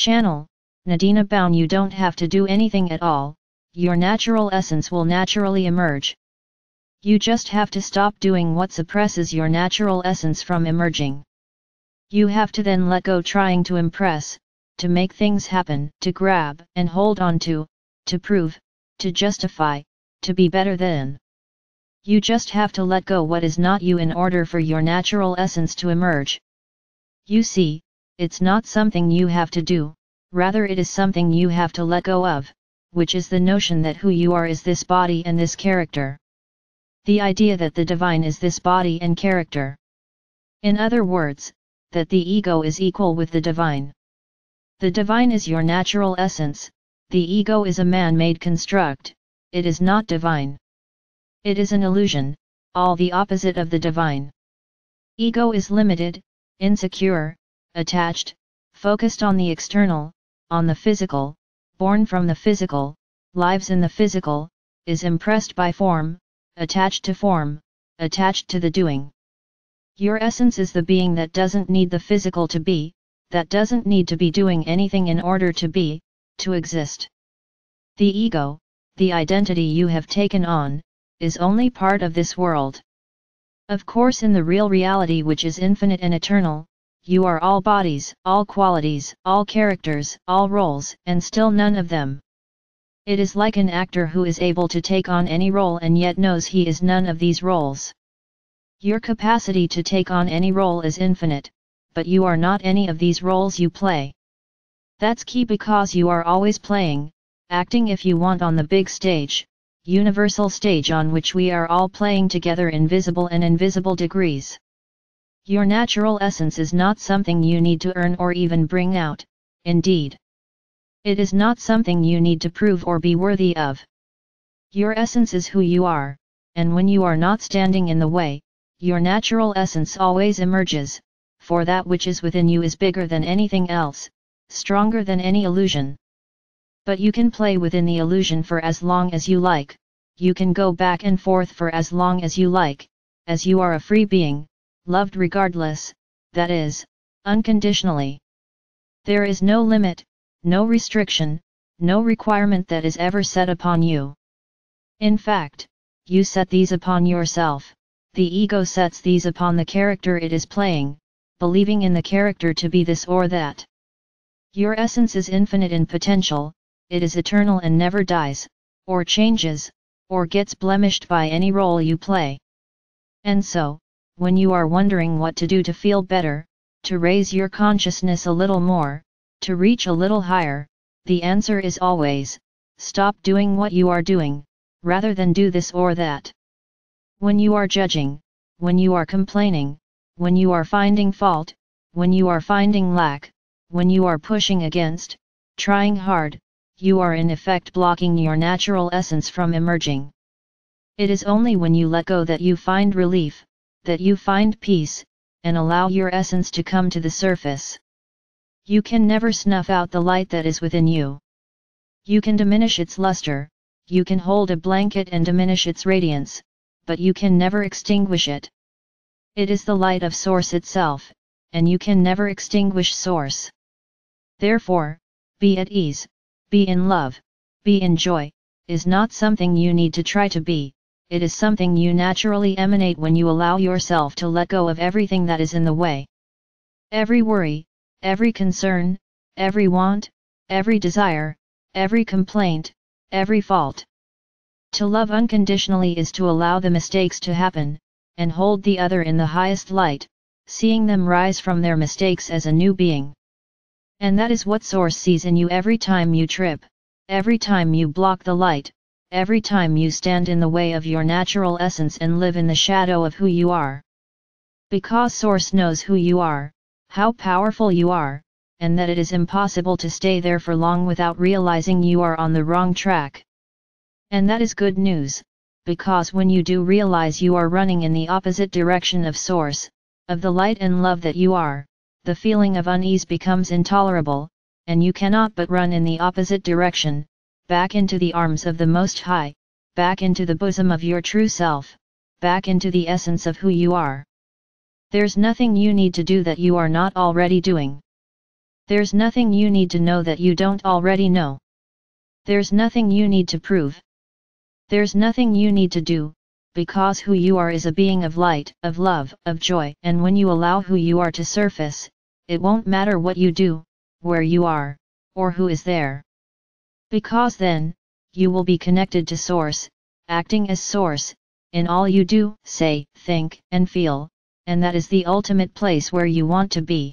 Channel, Nadina Baun. You don't have to do anything at all, your natural essence will naturally emerge. You just have to stop doing what suppresses your natural essence from emerging. You have to then let go trying to impress, to make things happen, to grab and hold on to prove, to justify, to be better than. You just have to let go what is not you in order for your natural essence to emerge. You see, it's not something you have to do, rather it is something you have to let go of, which is the notion that who you are is this body and this character. The idea that the divine is this body and character. In other words, that the ego is equal with the divine. The divine is your natural essence, the ego is a man-made construct, it is not divine. It is an illusion, all the opposite of the divine. Ego is limited, insecure, attached, focused on the external, on the physical, born from the physical, lives in the physical, is impressed by form, attached to the doing. Your essence is the being that doesn't need the physical to be, that doesn't need to be doing anything in order to be, to exist. The ego, the identity you have taken on, is only part of this world. Of course, in the real reality, which is infinite and eternal, you are all bodies, all qualities, all characters, all roles, and still none of them. It is like an actor who is able to take on any role and yet knows he is none of these roles. Your capacity to take on any role is infinite, but you are not any of these roles you play. That's key, because you are always playing, acting if you want on the big stage, universal stage on which we are all playing together in visible and invisible degrees. Your natural essence is not something you need to earn or even bring out, indeed. It is not something you need to prove or be worthy of. Your essence is who you are, and when you are not standing in the way, your natural essence always emerges, for that which is within you is bigger than anything else, stronger than any illusion. But you can play within the illusion for as long as you like, you can go back and forth for as long as you like, as you are a free being, loved regardless, that is, unconditionally. There is no limit, no restriction, no requirement that is ever set upon you. In fact, you set these upon yourself, the ego sets these upon the character it is playing, believing in the character to be this or that. Your essence is infinite in potential, it is eternal and never dies, or changes, or gets blemished by any role you play. And so, when you are wondering what to do to feel better, to raise your consciousness a little more, to reach a little higher, the answer is always, stop doing what you are doing, rather than do this or that. When you are judging, when you are complaining, when you are finding fault, when you are finding lack, when you are pushing against, trying hard, you are in effect blocking your natural essence from emerging. It is only when you let go that you find relief, that you find peace, and allow your essence to come to the surface. You can never snuff out the light that is within you. You can diminish its luster, you can hold a blanket and diminish its radiance, but you can never extinguish it. It is the light of Source itself, and you can never extinguish Source. Therefore, be at ease, be in love, be in joy, is not something you need to try to be, it is something you naturally emanate when you allow yourself to let go of everything that is in the way. Every worry, every concern, every want, every desire, every complaint, every fault. To love unconditionally is to allow the mistakes to happen, and hold the other in the highest light, seeing them rise from their mistakes as a new being. And that is what Source sees in you every time you trip, every time you block the light, every time you stand in the way of your natural essence and live in the shadow of who you are. Because Source knows who you are, how powerful you are, and that it is impossible to stay there for long without realizing you are on the wrong track. And that is good news, because when you do realize you are running in the opposite direction of Source, of the light and love that you are, the feeling of unease becomes intolerable, and you cannot but run in the opposite direction, back into the arms of the Most High, back into the bosom of your true self, back into the essence of who you are. There's nothing you need to do that you are not already doing. There's nothing you need to know that you don't already know. There's nothing you need to prove. There's nothing you need to do, because who you are is a being of light, of love, of joy, and when you allow who you are to surface, it won't matter what you do, where you are, or who is there. Because then, you will be connected to Source, acting as Source, in all you do, say, think, and feel, and that is the ultimate place where you want to be.